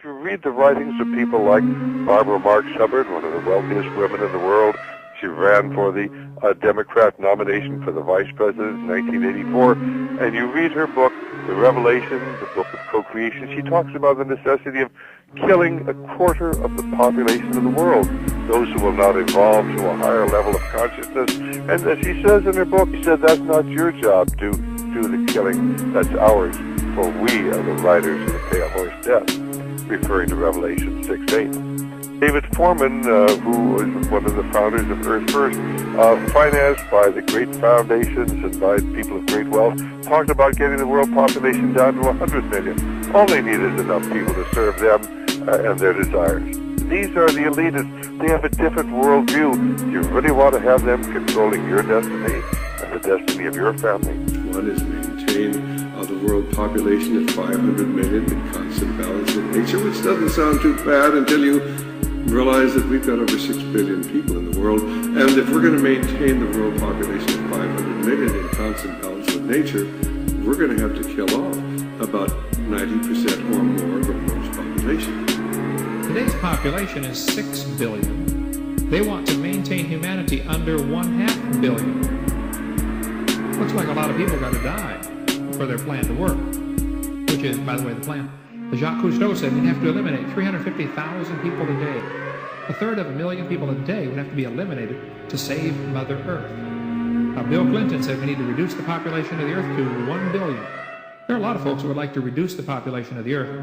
you read the writings of people like Barbara Marx Hubbard, one of the wealthiest women in the world, she ran for the Democrat nomination for the vice president in 1984, and you read her book, The Revelation, the book of co-creation, she talks about the necessity of killing a quarter of the population of the world, those who will not evolve to a higher level of consciousness. And as she says in her book, she said, that's not your job to do the killing, that's ours, for we are the riders of the pale horse death, referring to Revelation 6:8. David Foreman, who was one of the founders of Earth First, financed by the great foundations and by people of great wealth, talked about getting the world population down to 100 million. All they need is enough people to serve them and their desires. These are the elitists. They have a different worldview. Do you really want to have them controlling your destiny and the destiny of your family? One is maintain the world population at 500 million in constant balance with nature, which doesn't sound too bad until you realize that we've got over 6 billion people in the world, and if we're going to maintain the world population of 500 million in constant balance with nature, we're going to have to kill off about 90% or more of the world's population. Today's population is 6 billion. They want to maintain humanity under 1/2 billion. Looks like a lot of people got to die for their plan to work, which is, by the way, the plan. Jacques Cousteau said we'd have to eliminate 350,000 people a day. 1/3 people a day would have to be eliminated to save Mother Earth. Bill Clinton said we need to reduce the population of the Earth to 1 billion. There are a lot of folks who would like to reduce the population of the Earth.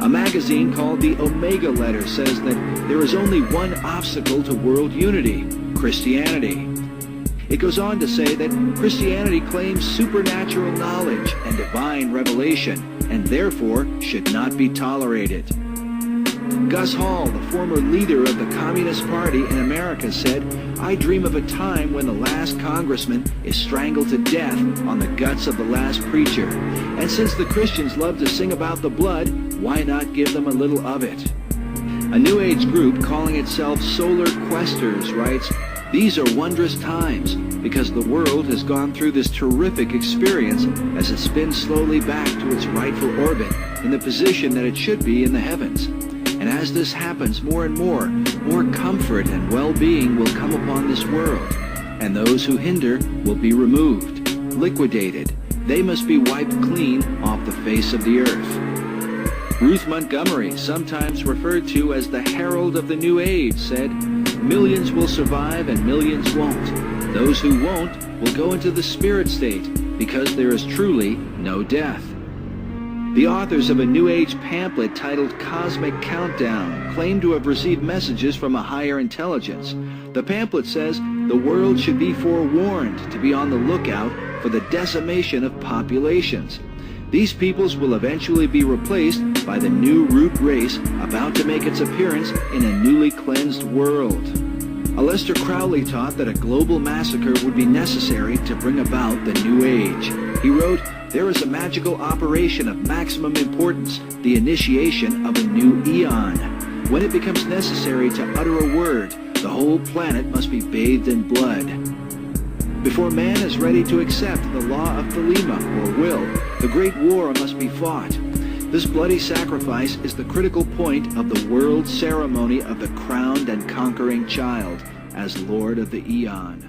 A magazine called the Omega Letter says that there is only one obstacle to world unity: Christianity. It goes on to say that Christianity claims supernatural knowledge and divine revelation, and therefore should not be tolerated. Gus Hall, the former leader of the Communist Party in America, said, "I dream of a time when the last congressman is strangled to death on the guts of the last preacher. And since the Christians love to sing about the blood, why not give them a little of it?" A New Age group calling itself Solar Questers writes, "These are wondrous times because the world has gone through this terrific experience as it spins slowly back to its rightful orbit in the position that it should be in the heavens. And as this happens more and more comfort and well-being will come upon this world, and those who hinder will be removed, liquidated. They must be wiped clean off the face of the earth." Ruth Montgomery, sometimes referred to as the herald of the New Age, said, "Millions will survive and millions won't. Those who won't will go into the spirit state because there is truly no death." The authors of a New Age pamphlet titled Cosmic Countdown claim to have received messages from a higher intelligence. The pamphlet says the world should be forewarned to be on the lookout for the decimation of populations. These peoples will eventually be replaced by the new root race about to make its appearance in a newly cleansed world. Aleister Crowley taught that a global massacre would be necessary to bring about the New Age. He wrote, "There is a magical operation of maximum importance, the initiation of a new eon. When it becomes necessary to utter a word, the whole planet must be bathed in blood. Before man is ready to accept the law of Thelema, or will, the great war must be fought. This bloody sacrifice is the critical point of the world ceremony of the crowned and conquering child as Lord of the Eon."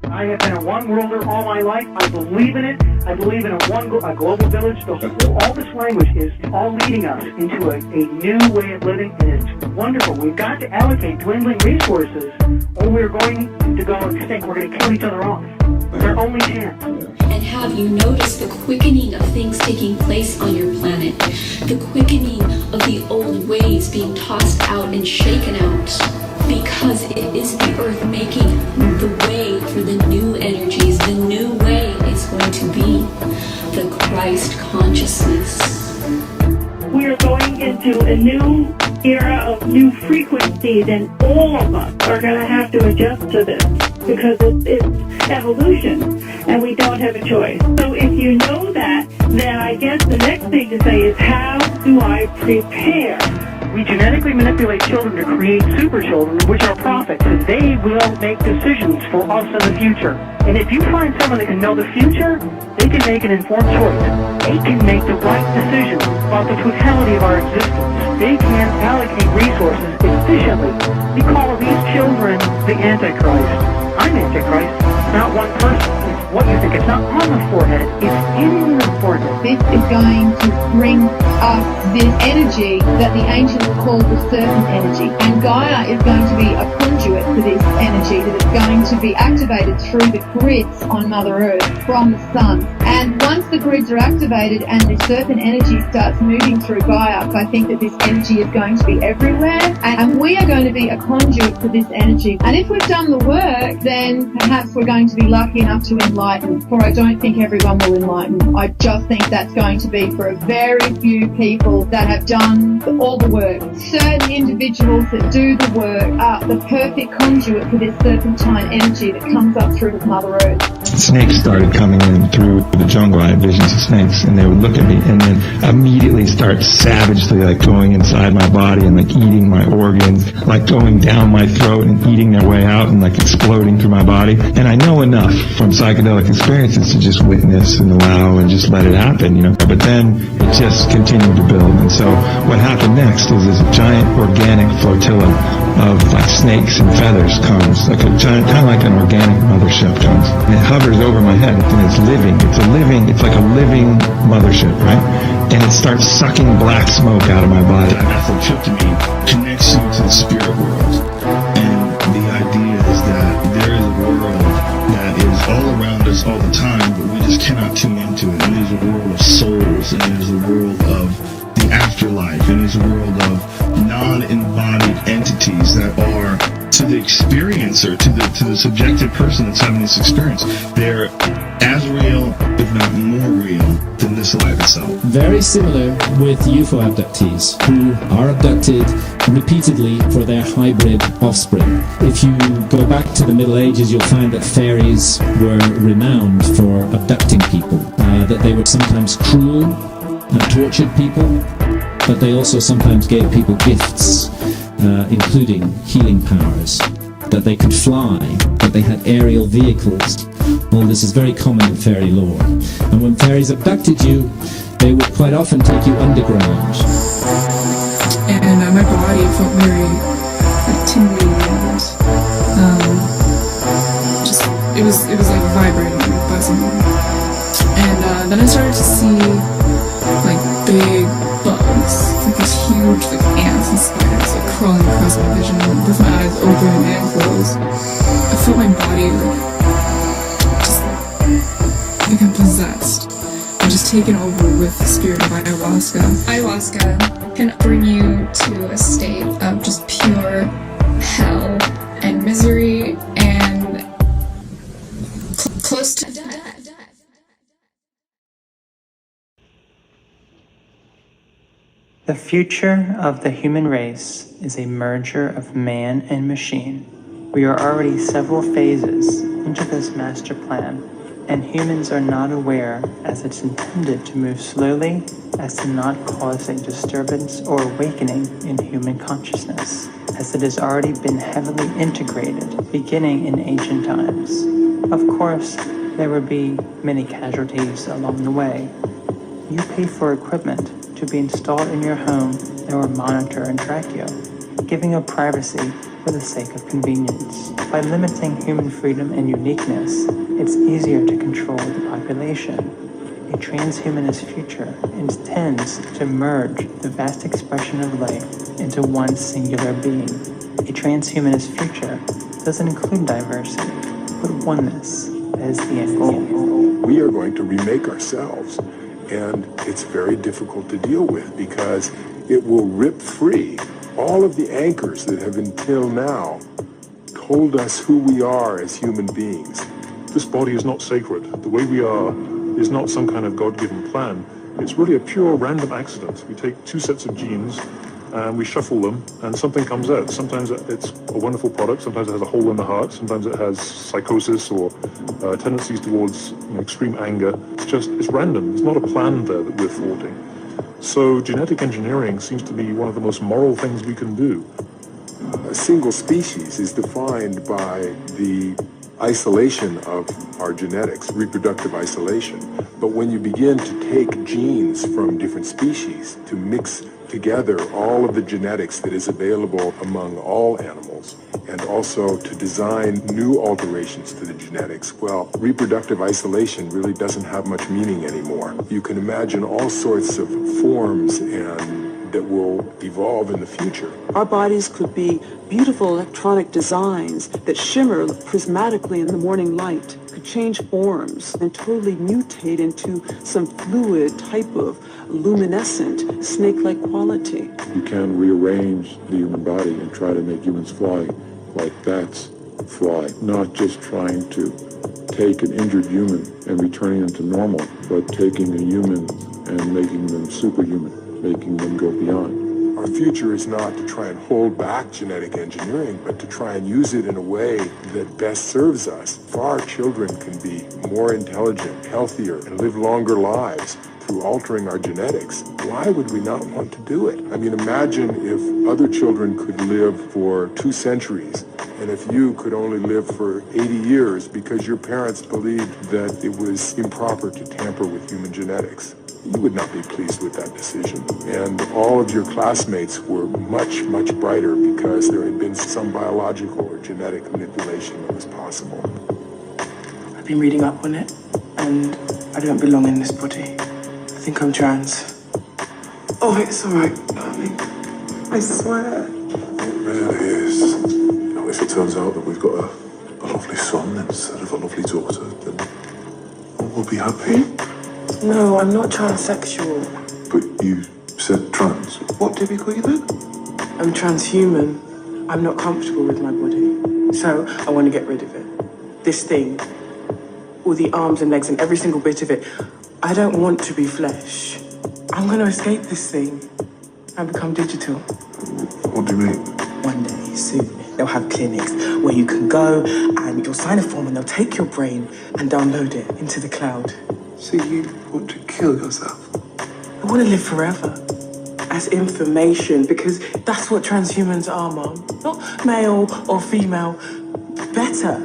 I have been a one-worlder all my life. I believe in it. I believe in a global village. All this language is all leading us into a new way of living, and it's wonderful. We've got to allocate dwindling resources, or we're going to go extinct. We're going to kill each other off. It's our only chance. And have you noticed the quickening of things taking place on your planet? The quickening of the old ways being tossed out and shaken out? Because it is the earth making the way for the new energies. The new way is going to be the Christ consciousness. We are going into a new era of new frequencies, and all of us are going to have to adjust to this because it's evolution, and we don't have a choice. So if you know that, then I guess the next thing to say is, how do I prepare? We genetically manipulate children to create super children, which are prophets, and they will make decisions for us in the future. And if you find someone that can know the future, they they can make an informed choice. They can make the right decisions about the totality of our existence. They can allocate resources efficiently. We call these children the Antichrist. I'm Antichrist, not one person. It's what you think. It's not on the forehead, it's in the forehead. This is going to bring us this energy that the ancients called the serpent energy. And Gaia is going to be a conduit for this energy that is going to be activated through the grids on Mother Earth from the sun. And once the grids are activated and the serpent energy starts moving through Gaia, I think that this energy is going to be everywhere. And we are going to be a conduit for this energy. And if we've done the work, then perhaps we're going to be lucky enough to enlighten. For I don't think everyone will enlighten. I just think that's going to be for a very few people that have done all the work. Certain individuals that do the work are the perfect conduit for this serpentine energy that comes up through Mother Earth. Snakes started coming in through the jungle. I had visions of snakes, and they would look at me and then immediately start savagely like going inside my body and like eating my organs, like going down my throat and eating their way out and like exploding through my body. And I know enough from psychedelic experiences to just witness and allow and just let it happen, you know. But then it just continued to build. And so what happened next is this giant organic flotilla of like snakes and feathers comes, like a giant, kind of like an organic mothership comes. And it hovers over my head and it's living. It's like a living mothership, right? And it starts sucking black smoke out of my body. Methyltryptamine connects you to the spirit world. And the idea is that there is a world that is all around us all the time, but we just cannot tune into it. And it is a world of souls, and it is a world of the afterlife, and it is a world of non-embodied entities that are, to the experiencer, to the subjective person that's having this experience, they're as real, if not more real, than this life itself. Very similar with UFO abductees who are abducted repeatedly for their hybrid offspring. If you go back to the Middle Ages, you'll find that fairies were renowned for abducting people, that they were sometimes cruel and tortured people, but they also sometimes gave people gifts, including healing powers, that they could fly, that they had aerial vehicles. All this is very common in fairy lore. And when fairies abducted you, they would quite often take you underground. And my body felt very tingly and it was like vibrating and buzzing. And then I started to see like big bugs, like these huge like ants and spiders like crawling across my vision with my eyes open and closed. I felt my body like become possessed and just taken over with the spirit of ayahuasca. Ayahuasca can bring you to a state of just pure hell and misery and close to death. The future of the human race is a merger of man and machine. We are already several phases into this master plan, and humans are not aware, as it's intended to move slowly as to not cause a disturbance or awakening in human consciousness, as it has already been heavily integrated beginning in ancient times. Of course, there will be many casualties along the way. You pay for equipment to be installed in your home that will monitor and track you, giving up privacy for the sake of convenience. By limiting human freedom and uniqueness, it's easier to control the population. A transhumanist future intends to merge the vast expression of life into one singular being. A transhumanist future doesn't include diversity, but oneness as the end goal. We are going to remake ourselves, and it's very difficult to deal with because it will rip free all of the anchors that have until now told us who we are as human beings. This body is not sacred. The way we are is not some kind of God-given plan. It's really a pure random accident. We take two sets of genes and we shuffle them and something comes out. Sometimes it's a wonderful product, sometimes it has a hole in the heart, sometimes it has psychosis or tendencies towards extreme anger. It's random. It's not a plan there that we're thwarting. So genetic engineering seems to be one of the most moral things we can do. A single species is defined by the isolation of our genetics, reproductive isolation. But when you begin to take genes from different species to mix together all of the genetics that is available among all animals, and also to design new alterations to the genetics, well, reproductive isolation really doesn't have much meaning anymore. You can imagine all sorts of forms and that will evolve in the future. Our bodies could be beautiful electronic designs that shimmer prismatically in the morning light, could change forms and totally mutate into some fluid type of luminescent, snake-like quality. You can rearrange the human body and try to make humans fly like bats fly, not just trying to take an injured human and returning them to normal, but taking a human and making them superhuman, making them go beyond. Our future is not to try and hold back genetic engineering, but to try and use it in a way that best serves us. If our children can be more intelligent, healthier, and live longer lives through altering our genetics, why would we not want to do it? I mean, imagine if other children could live for 2 centuries, and if you could only live for 80 years because your parents believed that it was improper to tamper with human genetics. You would not be pleased with that decision. And all of your classmates were much, much brighter because there had been some biological or genetic manipulation that was possible. I've been reading up on it, and I don't belong in this body. I think I'm trans. Oh, it's all right, darling. I swear. It really is. You know, if it turns out that we've got a lovely son instead of a lovely daughter, then we'll be happy. No, I'm not transsexual. But you said trans. What did we call you then? I'm transhuman. I'm not comfortable with my body. So I want to get rid of it. This thing, all the arms and legs and every single bit of it, I don't want to be flesh. I'm going to escape this thing and become digital. What do you mean? One day, soon, they'll have clinics where you can go and you'll sign a form and they'll take your brain and download it into the cloud. So you want to kill yourself? I want to live forever as information, because that's what transhumans are, Mom. Not male or female, better.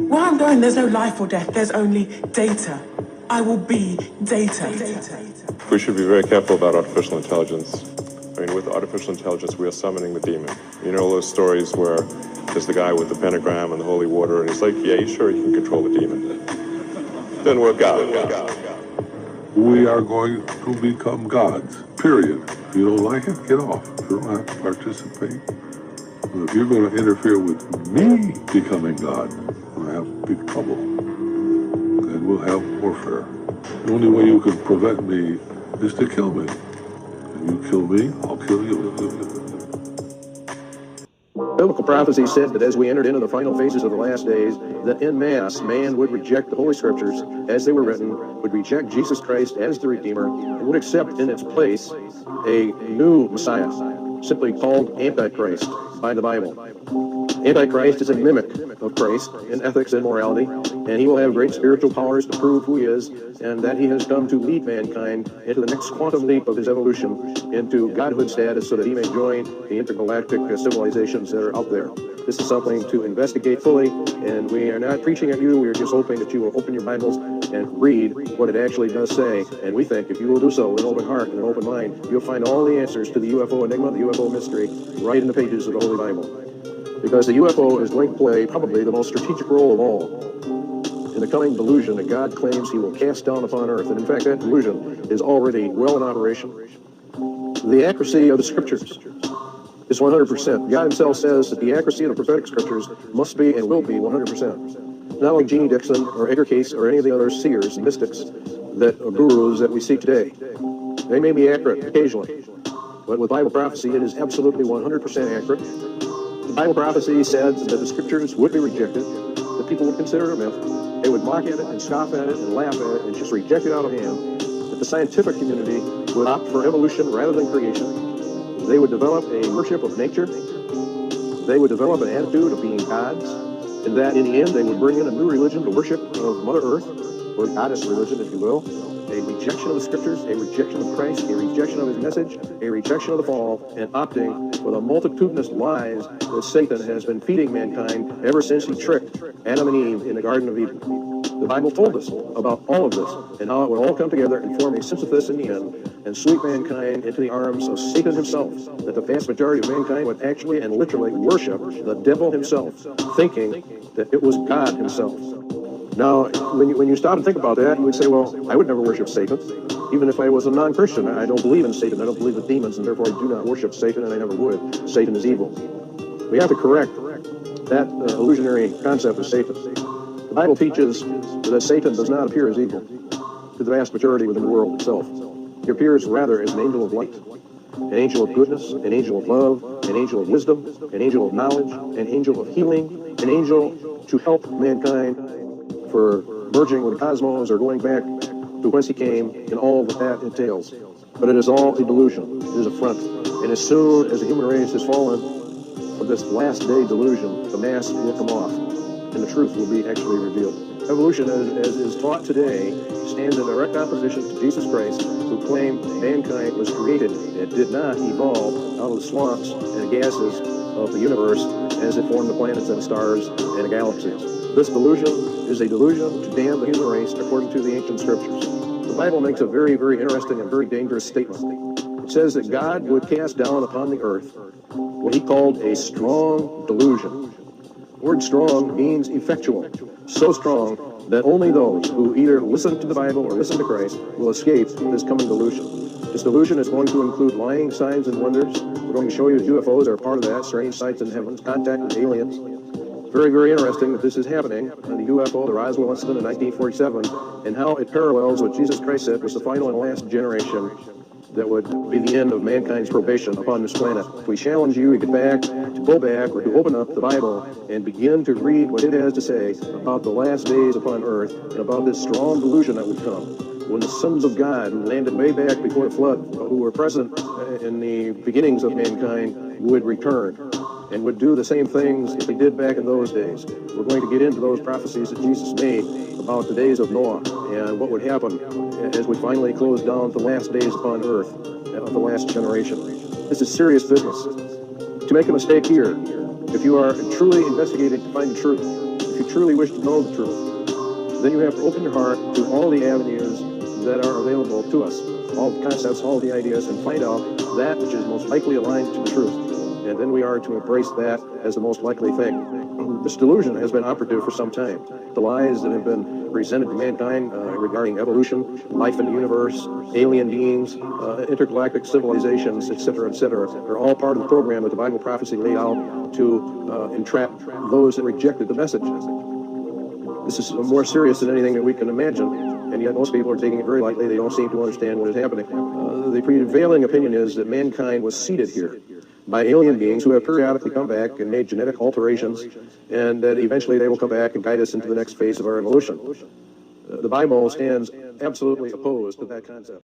Where I'm going, there's no life or death, there's only data. I will be data. We should be very careful about artificial intelligence. I mean, with artificial intelligence, we are summoning the demon. You know those stories where there's the guy with the pentagram and the holy water, and he's like, yeah, you sure you can control the demon? Then work out. We are going to become gods, period. If you don't like it, get off. You don't have to participate. But if you're going to interfere with me becoming God, we'll have big trouble. Then we'll have warfare. The only way you can prevent me is to kill me. If you kill me, I'll kill you. Biblical prophecy said that as we entered into the final phases of the last days, that in mass, man would reject the Holy Scriptures as they were written, would reject Jesus Christ as the Redeemer, and would accept in its place a new Messiah, simply called Antichrist by the Bible. Antichrist is a mimic of Christ in ethics and morality, and he will have great spiritual powers to prove who he is, and that he has come to lead mankind into the next quantum leap of his evolution into godhood status so that he may join the intergalactic civilizations that are out there. This is something to investigate fully, and we are not preaching at you. We are just hoping that you will open your Bibles and read what it actually does say. And we think if you will do so with an open heart and an open mind, you'll find all the answers to the UFO enigma, the UFO mystery, right in the pages of the Holy Bible. Because the UFO is going to play probably the most strategic role of all in the coming delusion that God claims he will cast down upon earth. And in fact, that delusion is already well in operation. The accuracy of the scriptures is 100%. God himself says that the accuracy of the prophetic scriptures must be and will be 100%. Not like Jeannie Dixon or Edgar Cayce or any of the other seers and mystics that are gurus that we see today. They may be accurate occasionally, but with Bible prophecy, it is absolutely 100% accurate. The Bible prophecy said that the scriptures would be rejected, that people would consider it a myth, they would mock at it and scoff at it and laugh at it and just reject it out of hand, that the scientific community would opt for evolution rather than creation. They would develop a worship of nature, they would develop an attitude of being gods, and that in the end they would bring in a new religion, the worship of Mother Earth, or goddess religion, if you will, a rejection of the scriptures, a rejection of Christ, a rejection of his message, a rejection of the fall, and opting for the multitudinous lies that Satan has been feeding mankind ever since he tricked Adam and Eve in the Garden of Eden. The Bible told us about all of this and how it would all come together and form a Sisyphus in the end and sweep mankind into the arms of Satan himself, that the vast majority of mankind would actually and literally worship the devil himself, thinking that it was God himself. Now, when you stop and think about that, you would say, well, I would never worship Satan, even if I was a non-Christian. I don't believe in Satan. I don't believe in demons, and therefore I do not worship Satan, and I never would. Satan is evil. We have to correct that illusionary concept of Satan. The Bible teaches that Satan does not appear as evil to the vast majority within the world itself. He appears rather as an angel of light, an angel of goodness, an angel of love, an angel of wisdom, an angel of knowledge, an angel of healing, an angel to help mankind for merging with the cosmos or going back to whence he came and all that that entails. But it is all a delusion. It is a front. And as soon as the human race has fallen from this last day delusion, the mask will come off and the truth will be actually revealed. Evolution, as is taught today, stands in direct opposition to Jesus Christ, who claimed mankind was created and did not evolve out of the swamps and gases of the universe as it formed the planets and stars and the galaxies. This delusion is a delusion to damn the human race according to the ancient scriptures. The Bible makes a very, very interesting and very dangerous statement. It says that God would cast down upon the earth what he called a strong delusion. The word strong means effectual, so strong that only those who either listen to the Bible or listen to Christ will escape this coming delusion. This delusion is going to include lying signs and wonders. We're going to show you UFOs are a part of that, strange sights in heavens, contact with aliens. Very, very interesting that this is happening on the UFO, the Roswell incident in 1947, and how it parallels what Jesus Christ said was the final and last generation that would be the end of mankind's probation upon this planet. We challenge you to get back, to go back, or to open up the Bible and begin to read what it has to say about the last days upon earth and about this strong delusion that would come when the sons of God, who landed way back before the flood, who were present in the beginnings of mankind, would return and would do the same things that they did back in those days. We're going to get into those prophecies that Jesus made about the days of Noah and what would happen as we finally close down the last days upon earth of the last generation. This is serious business. To make a mistake here, if you are truly investigating to find the truth, if you truly wish to know the truth, then you have to open your heart to all the avenues that are available to us, all the concepts, all the ideas, and find out that which is most likely aligned to the truth. And then we are to embrace that as the most likely thing. This delusion has been operative for some time. The lies that have been presented to mankind regarding evolution, life in the universe, alien beings, intergalactic civilizations, etc., are all part of the program that the Bible prophecy laid out to entrap those that rejected the message. This is more serious than anything that we can imagine, and yet most people are taking it very lightly. They don't seem to understand what is happening. The prevailing opinion is that mankind was seeded here by alien beings who have periodically come back and made genetic alterations, and that eventually they will come back and guide us into the next phase of our evolution. The Bible stands absolutely opposed to that concept.